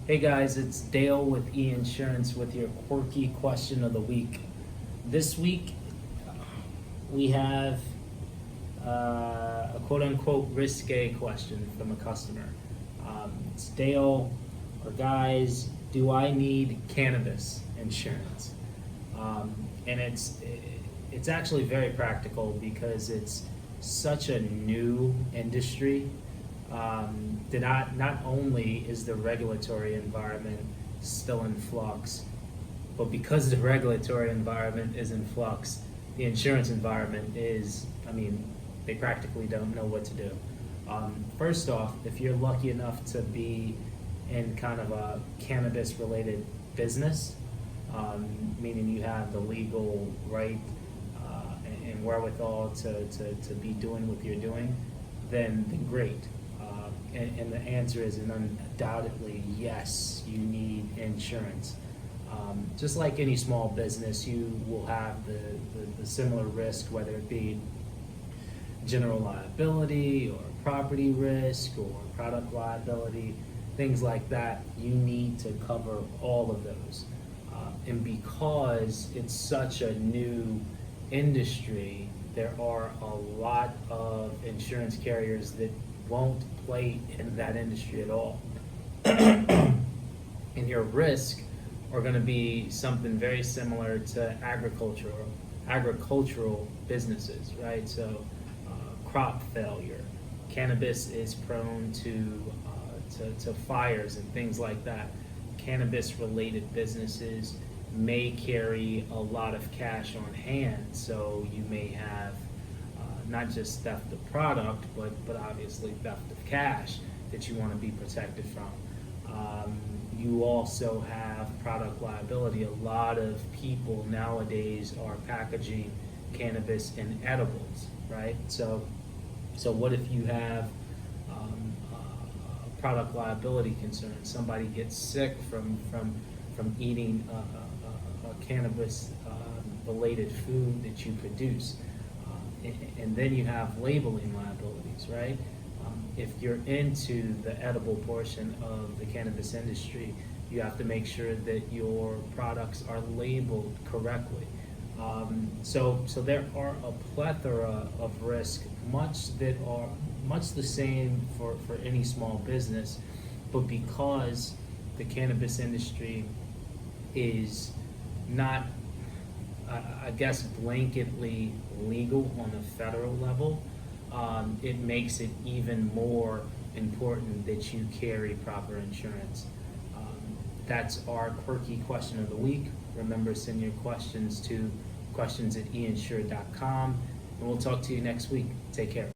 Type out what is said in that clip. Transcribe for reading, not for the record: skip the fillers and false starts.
Hey guys, it's Dale with E-Insurance with your quirky question of the week. This week we have a quote-unquote risque question from a customer. It's Dale, or guys, do I need cannabis insurance? And it's actually very practical because it's such a new industry. Not only is the regulatory environment still in flux, but because the regulatory environment is in flux, the insurance environment is, they practically don't know what to do. First off, if you're lucky enough to be in kind of a cannabis related business, meaning you have the legal right and wherewithal to be doing what you're doing, then great. And the answer is an undoubtedly yes, you need insurance. Just like any small business, you will have the similar risk, whether it be general liability or property risk or product liability, things like that. You need to cover all of those. And because it's such a new industry, there are a lot of insurance carriers that won't play in that industry at all. And your risk are going to be something very similar to agricultural businesses, right? So crop failure. Cannabis is prone to fires and things like that. Cannabis related businesses may carry a lot of cash on hand, so you may have not just theft of product, but obviously theft of cash that you want to be protected from. You also have product liability. A lot of people nowadays are packaging cannabis in edibles, right? So what if you have product liability concerns? Somebody gets sick from eating a cannabis related food that you produce. And then you have labeling liabilities, right? If you're into the edible portion of the cannabis industry, you have to make sure that your products are labeled correctly. So there are a plethora of risk, much the same for any small business, but because the cannabis industry is not, I guess, blanketly legal on a federal level, it makes it even more important that you carry proper insurance. That's our quirky question of the week. Remember, send your questions to questions@einsure.com, and we'll talk to you next week. Take care.